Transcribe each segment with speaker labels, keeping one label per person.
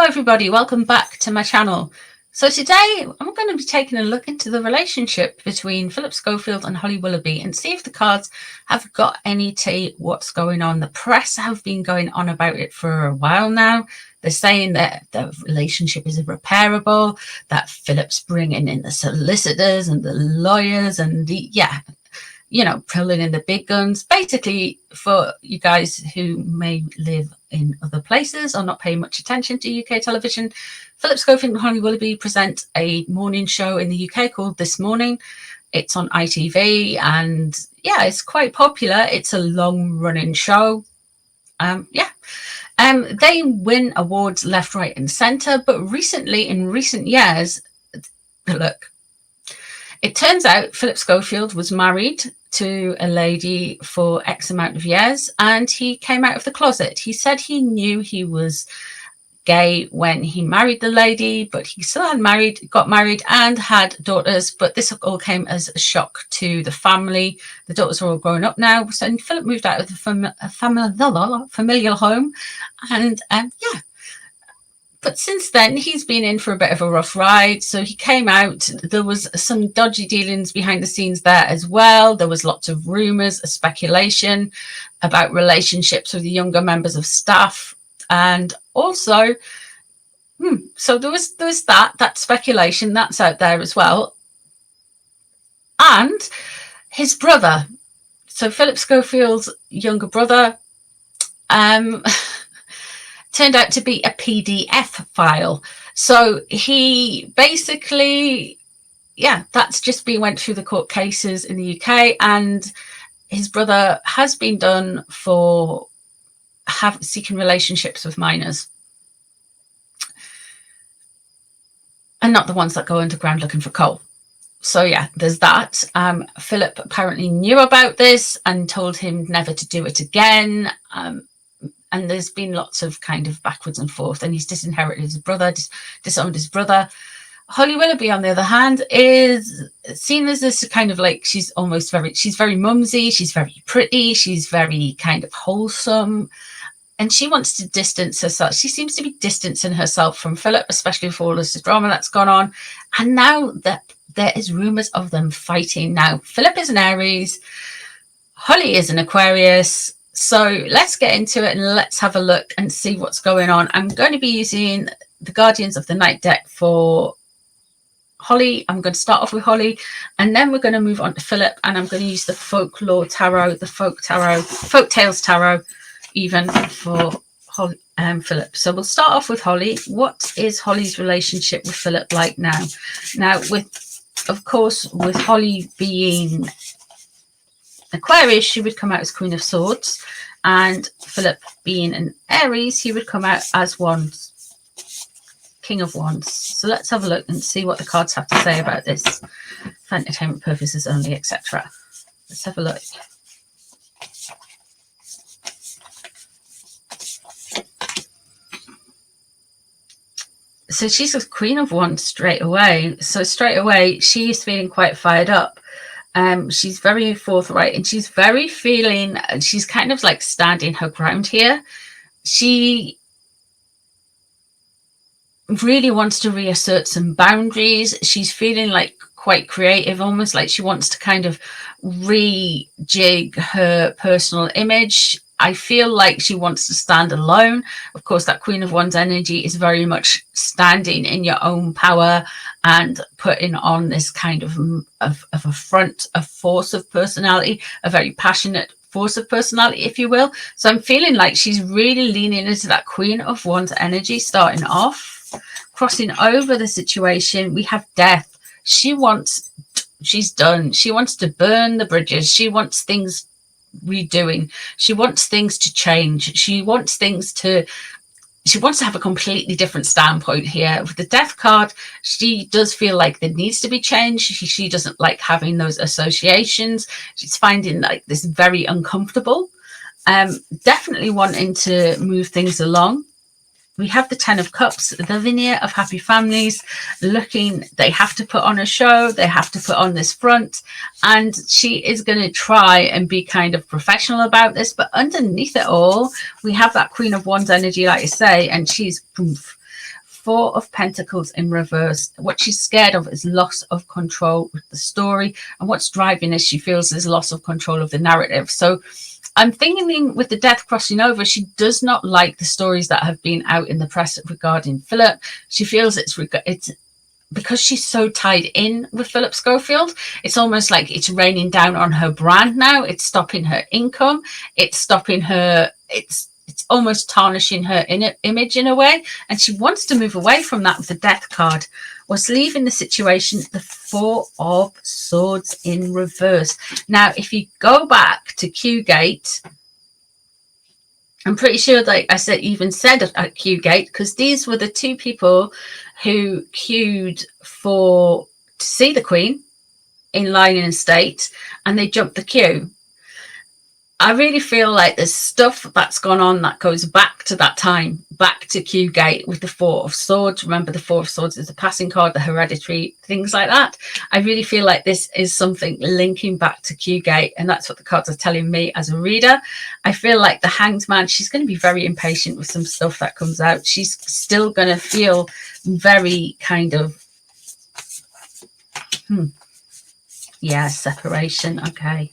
Speaker 1: Hello everybody, welcome back to my channel. So today I'm going to be taking a look into the relationship between Phillip Schofield and Holly Willoughby and see if the cards have got any tea what's going on. The press have been going on about it for a while now. They're saying that the relationship is irreparable, that Phillip's bringing in the solicitors and the lawyers and pulling in the big guns. Basically, for you guys who may live in other places or not pay much attention to UK television, Phillip Schofield and Holly Willoughby present a morning show in the UK called This Morning. It's on ITV and yeah, it's quite popular. It's a long-running show. They win awards left, right and centre, but recently, in recent years, look, it turns out Phillip Schofield was married to a lady for X amount of years and he came out of the closet. He said he knew he was gay when he married the lady, but he still got married and had daughters, but this all came as a shock to the family. The daughters are all grown up now, so Phillip moved out of the familial home and but since then, he's been in for a bit of a rough ride. So he came out. There was some dodgy dealings behind the scenes there as well. There was lots of rumours, speculation about relationships with the younger members of staff. And also, so there was that speculation that's out there as well. And his brother, so Phillip Schofield's younger brother, turned out to be a PDF file. So he basically, that's just went through the court cases in the UK, and his brother has been done for seeking relationships with minors. And not the ones that go underground looking for coal. So yeah, there's that. Phillip apparently knew about this and told him never to do it again. And there's been lots of kind of backwards and forth, and he's disinherited his brother, disowned his brother. Holly Willoughby, on the other hand, is seen as this kind of like, she's very mumsy, she's very pretty, she's very kind of wholesome, and she wants to distance herself. She seems to be distancing herself from Phillip, especially for all this drama that's gone on. And now that there is rumours of them fighting. Now, Phillip is an Aries, Holly is an Aquarius. So let's get into it and let's have a look and see what's going on. I'm going to be using the Guardians of the Night deck for Holly. I'm going to start off with Holly and then we're going to move on to Phillip, and I'm going to use the Folklore Tarot, the Folk Tales Tarot even for Holly and Phillip. So we'll start off with Holly. What is Holly's relationship with Phillip like now? Now, of course, with Holly being Aquarius, she would come out as Queen of Swords, and Phillip being an Aries, he would come out as Wands, King of Wands. So let's have a look and see what the cards have to say about this. For entertainment purposes only, etc. Let's have a look. So she's a Queen of Wands straight away. So straight away, she is feeling quite fired up. She's very forthright and she's very feeling, she's kind of like standing her ground here. She really wants to reassert some boundaries. She's feeling like quite creative, almost like she wants to kind of rejig her personal image. I feel like she wants to stand alone. Of course, that Queen of Wands energy is very much standing in your own power and putting on this kind of a front, a force of personality, a very passionate force of personality, if you will. So I'm feeling like she's really leaning into that Queen of Wands energy starting off. Crossing over the situation, we have Death. She's done. She wants to burn the bridges. She wants things redoing. She wants things to change. She wants to have a completely different standpoint here. With the Death card, she does feel like there needs to be change. She doesn't like having those associations. She's finding like this very uncomfortable. Definitely wanting to move things along. We have the 10 of Cups, the veneer of happy families, they have to put on a show, they have to put on this front, and she is going to try and be kind of professional about this, but underneath it all, we have that Queen of Wands energy, like I say, and she's Four of Pentacles in reverse. What she's scared of is loss of control with the story, and what's driving this, she feels, is loss of control of the narrative. So I'm thinking with the Death crossing over, she does not like the stories that have been out in the press regarding Philip. She feels it's because she's so tied in with Philip Schofield, it's almost like it's raining down on her brand now. It's stopping her income. It's stopping her. It's almost tarnishing her image in a way. And she wants to move away from that with the Death card. What's leaving the situation? The Four of Swords in reverse. Now, if you go back to Q-Gate, I'm pretty sure that I said at Q-Gate, because these were the two people who queued to see the Queen in line in state, and they jumped the queue. I really feel like there's stuff that's gone on that goes back to that time, back to Q-Gate with the Four of Swords. Remember, the Four of Swords is the passing card, the hereditary, things like that. I really feel like this is something linking back to Q-Gate, and that's what the cards are telling me as a reader. I feel like the Hanged Man, she's going to be very impatient with some stuff that comes out. She's still going to feel very kind of, yeah, separation. Okay.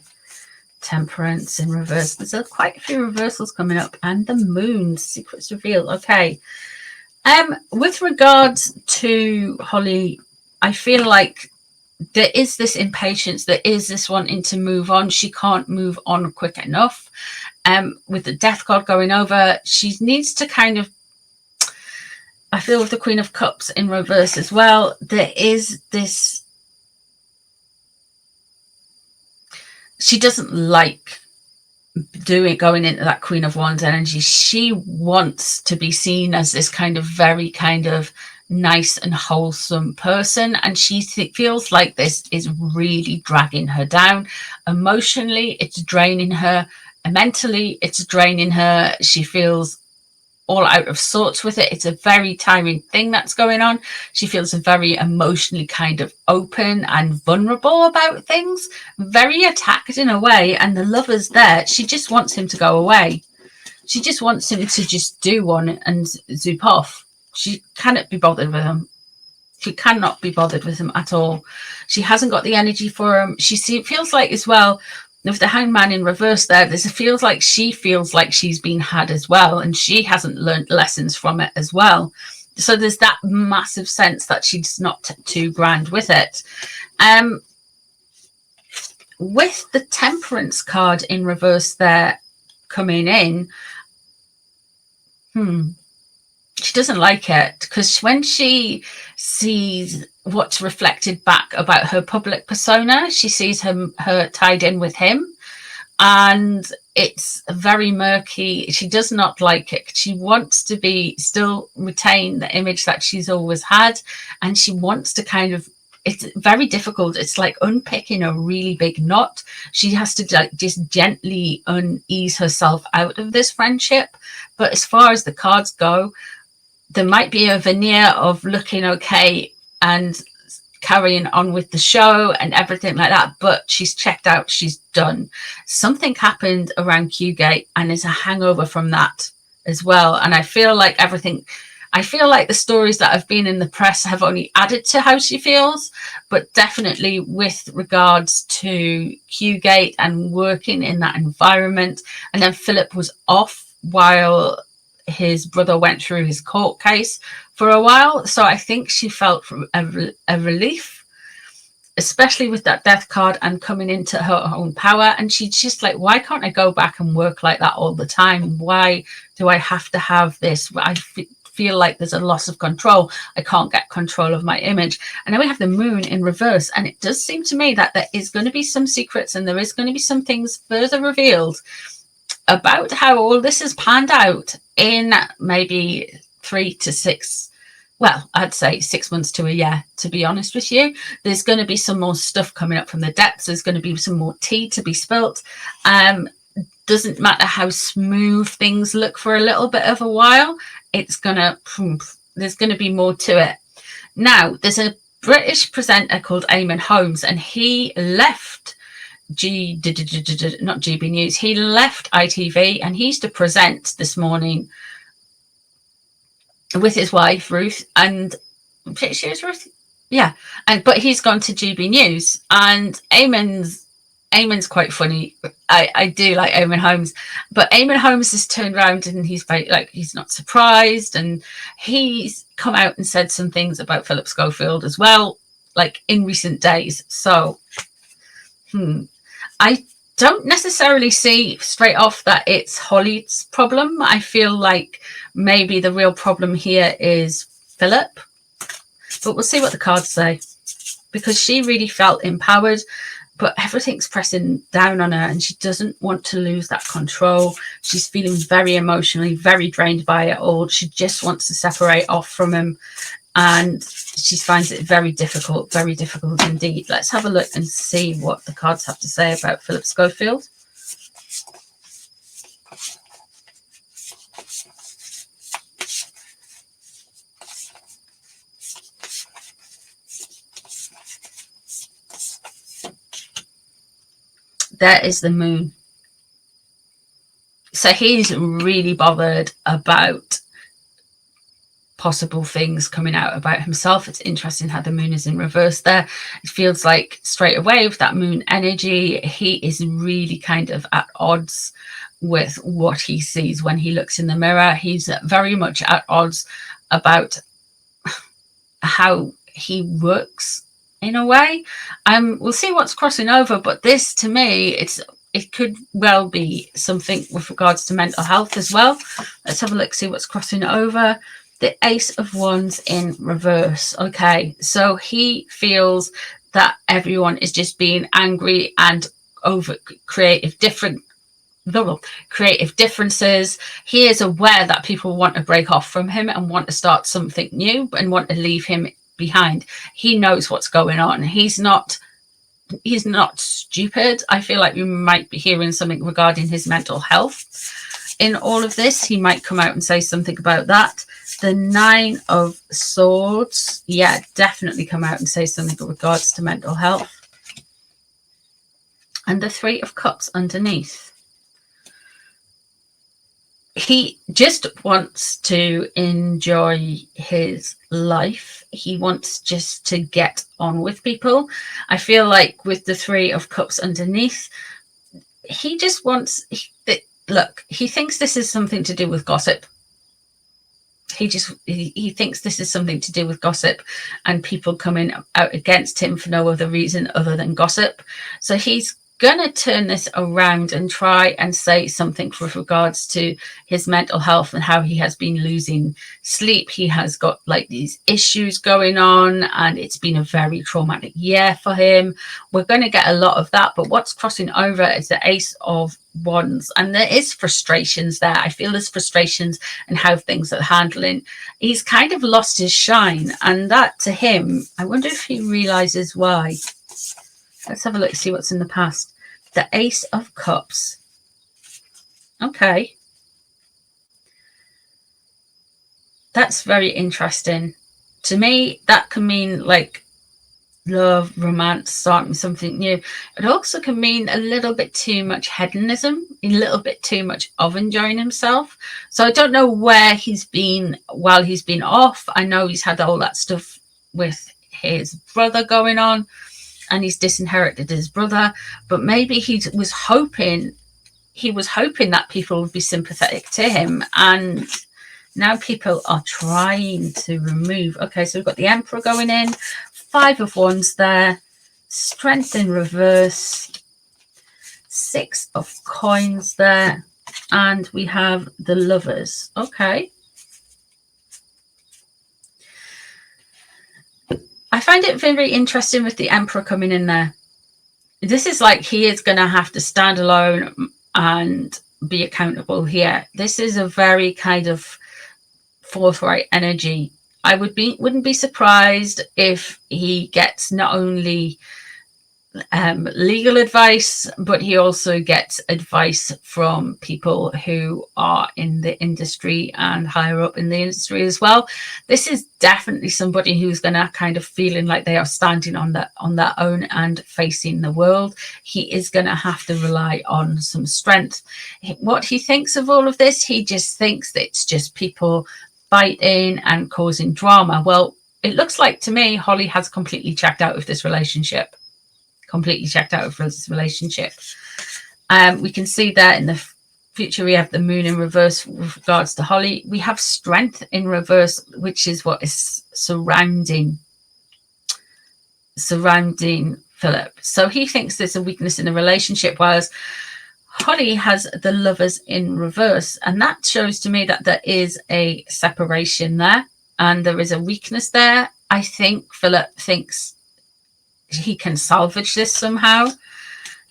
Speaker 1: Temperance in reverse. There's quite a few reversals coming up, and the Moon, secrets revealed. Okay. With regards to Holly, I feel like there is this impatience, there is this wanting to move on. She can't move on quick enough. With the Death card going over, she needs to kind of, I feel with the Queen of Cups in reverse as well, there is this, she doesn't like going into that Queen of Wands energy. She wants to be seen as this kind of very kind of nice and wholesome person, and she feels like this is really dragging her down. Emotionally, it's draining her. Mentally, it's draining her. She feels all out of sorts with it. It's a very tiring thing that's going on. She feels very emotionally kind of open and vulnerable about things, very attacked in a way, and the Lover's there. She just wants him to go away. She just wants him to just do one and zoop off. She cannot be bothered with him. She cannot be bothered with him at all. She hasn't got the energy for him. She feels like as well, with the Hanged Man in reverse there, feels like she's been had as well, and she hasn't learned lessons from it as well. So there's that massive sense that she's not too grand with it. With the Temperance card in reverse there coming in, she doesn't like it, because when she sees what's reflected back about her public persona, she sees her tied in with him, and it's very murky. She does not like it. She wants to still retain the image that she's always had, and she wants to kind of, it's very difficult. It's like unpicking a really big knot. She has to just gently unease herself out of this friendship. But as far as the cards go, there might be a veneer of looking okay and carrying on with the show and everything like that, but she's checked out, she's done. Something happened around Q-Gate, and there's a hangover from that as well. And I feel like the stories that have been in the press have only added to how she feels, but definitely with regards to Q-Gate and working in that environment. And then Philip was off while his brother went through his court case for a while. So I think she felt a relief, especially with that Death card and coming into her own power. And she's just like, why can't I go back and work like that all the time? Why do I have to have this? I feel like there's a loss of control. I can't get control of my image. And then we have the Moon in reverse. And it does seem to me that there is going to be some secrets, and there is going to be some things further revealed about how all this has panned out in maybe 3 to 6, well, I'd say 6 months to a year, to be honest with you. There's going to be some more stuff coming up from the depths. There's going to be some more tea to be spilt. Doesn't matter how smooth things look for a little bit of a while, there's going to be more to it. Now, there's a British presenter called Eamon Holmes, and he left not GB News, he left ITV, and he's to present this morning with his wife Ruth, and I'm pretty sure it's Ruth. Yeah, but he's gone to GB News, and Eamon's quite funny. I do like Eamon Holmes, but Eamon Holmes has turned around and he's like, he's not surprised, and he's come out and said some things about Phillip Schofield as well, like in recent days. So I don't necessarily see straight off that it's Holly's problem. I feel like maybe the real problem here is Phillip, but we'll see what the cards say, because she really felt empowered, but everything's pressing down on her and she doesn't want to lose that control. She's feeling very emotionally, very drained by it all. She just wants to separate off from him, and she finds it very difficult indeed. Let's have a look and see what the cards have to say about Phillip Schofield. There is the moon. So he's really bothered about possible things coming out about himself. It's interesting how the moon is in reverse there. It feels like straight away with that moon energy, he is really kind of at odds with what he sees when he looks in the mirror. He's very much at odds about how he works in a way. We'll see what's crossing over, but this to me, it could well be something with regards to mental health as well. Let's have a look, see what's crossing over. The Ace of Wands in reverse. Okay, so he feels that everyone is just being angry and over creative differences. He is aware that people want to break off from him and want to start something new and want to leave him behind. He knows what's going on. He's not stupid. I feel like we might be hearing something regarding his mental health in all of this. He might come out and say something about that. The Nine of Swords, yeah, definitely come out and say something in regards to mental health. And the Three of Cups underneath. He just wants to enjoy his life. He wants just to get on with people. I feel like with the Three of Cups underneath, he just wants, look, he thinks this is something to do with gossip. He thinks this is something to do with gossip and people coming out against him for no other reason other than gossip. So he's going to turn this around and try and say something with regards to his mental health and how he has been losing sleep. He has got like these issues going on and it's been a very traumatic year for him. We're going to get a lot of that, but what's crossing over is the Ace of Wands, and there is frustrations there. I feel there's frustrations in how things are handling. He's kind of lost his shine, and that to him, I wonder if he realizes why. Let's have a look, see what's in the past. The Ace of Cups. Okay. That's very interesting. To me, that can mean like love, romance, starting something new. It also can mean a little bit too much hedonism, a little bit too much of enjoying himself. So I don't know where he's been while he's been off. I know he's had all that stuff with his brother going on, and he's disinherited his brother, but maybe he was hoping that people would be sympathetic to him, and now people are trying to remove. Okay, so we've got the Emperor going in, Five of Wands there, Strength in reverse, Six of Coins there, and we have the Lovers. Okay. I find it very interesting with the Emperor coming in there. This is like he is going to have to stand alone and be accountable here. This is a very kind of forthright energy. I wouldn't be surprised if he gets not only legal advice, but he also gets advice from people who are in the industry and higher up in the industry as well. This is definitely somebody who's going to kind of feeling like they are standing on their own and facing the world. He is going to have to rely on some strength. What he thinks of all of this, he just thinks that it's just people biting and causing drama. Well, it looks like to me Holly has completely checked out of this relationship. We can see that in the future we have the moon in reverse with regards to Holly. We have strength in reverse, which is what is surrounding Philip. So he thinks there's a weakness in the relationship, whereas Holly has the lovers in reverse, and that shows to me that there is a separation there and there is a weakness there. I think Philip thinks he can salvage this somehow.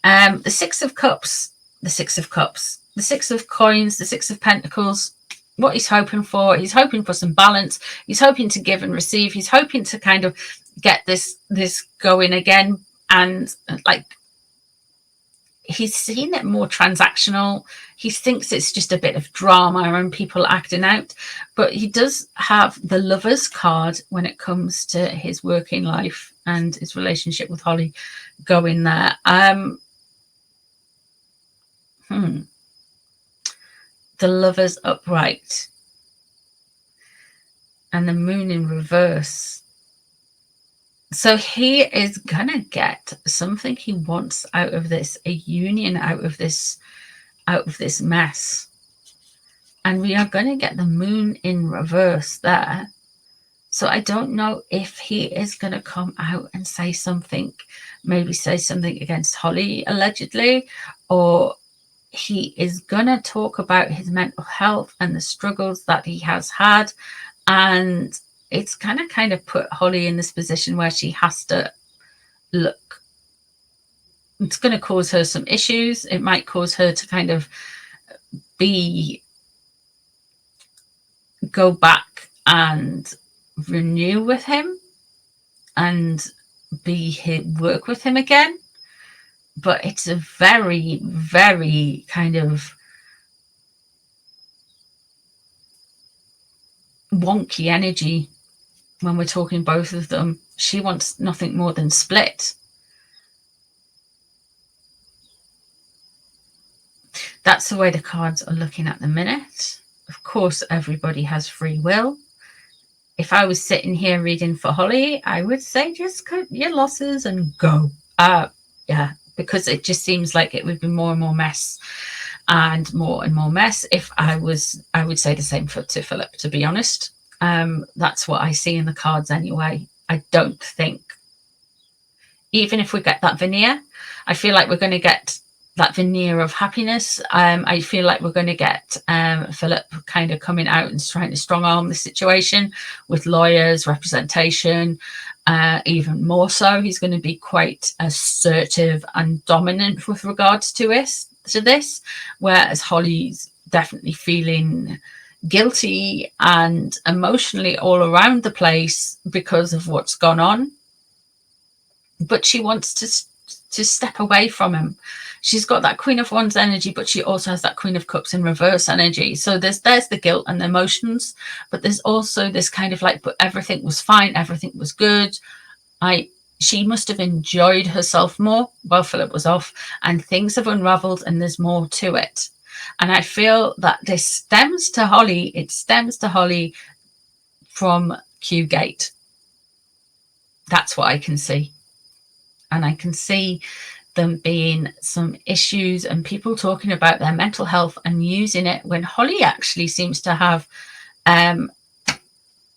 Speaker 1: The Six of Cups, the Six of Coins, the Six of Pentacles. What he's hoping for some balance. He's hoping to give and receive. He's hoping to kind of get this going again, and like he's seen it more transactional. He thinks it's just a bit of drama and people acting out, but he does have the Lovers card when it comes to his working life and his relationship with Holly going there. The Lovers upright and the moon in reverse. So he is gonna get something he wants out of this, a union out of this mess. And we are going to get the moon in reverse there. So I don't know if he is going to come out and say something, maybe say something against Holly allegedly, or he is going to talk about his mental health and the struggles that he has had. And it's going to kind of put Holly in this position where she has to look. It's going to cause her some issues. It might cause her to kind of go back and renew with him and work with him again. But it's a very, very kind of wonky energy when we're talking both of them. She wants nothing more than split. That's the way the cards are looking at the minute. Of course, everybody has free will. If I was sitting here reading for Holly, I would say just cut your losses and go. Yeah, because it just seems like it would be more and more mess and more mess. If I would say the same to Philip, to be honest. That's what I see in the cards anyway. I don't think, even if we get that veneer, I feel like we're going to get that veneer of happiness. I feel like we're going to get Philip kind of coming out and trying to strong arm the situation with lawyers, representation, even more so. He's going to be quite assertive and dominant with regards to this, whereas Holly's definitely feeling guilty and emotionally all around the place because of what's gone on. But she wants to step away from him. She's got that Queen of Wands energy, but she also has that Queen of Cups in reverse energy. So there's the guilt and the emotions, but there's also this kind of like, but everything was fine, everything was good. She must have enjoyed herself more while Philip was off, and things have unraveled and there's more to it. And I feel that this stems to Holly. It stems to Holly from Q Gate. That's what I can see. And I can see them being some issues and people talking about their mental health and using it, when Holly actually seems to have,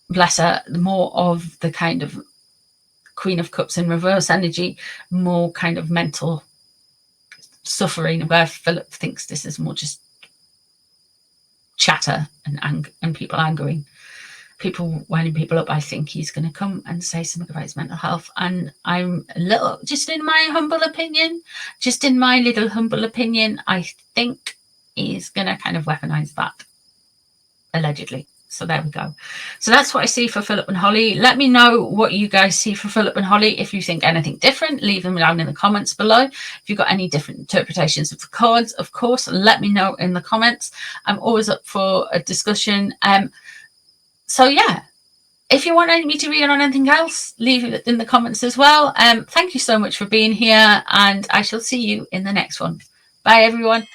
Speaker 1: bless her, more of the kind of Queen of Cups in reverse energy, more kind of mental suffering, where Philip thinks this is more just chatter and people angering. People winding people up. I think he's going to come and say something about his mental health, and I'm a little, just in my little humble opinion, I think he's going to kind of weaponize that, allegedly. So there we go. So that's what I see for Philip and Holly. Let me know what you guys see for Philip and Holly. If you think anything different, leave them down in the comments below. If you've got any different interpretations of the cards, of course, let me know in the comments. I'm always up for a discussion. So yeah, if you want me to read on anything else, leave it in the comments as well. Thank you so much for being here, and I shall see you in the next one. Bye, everyone.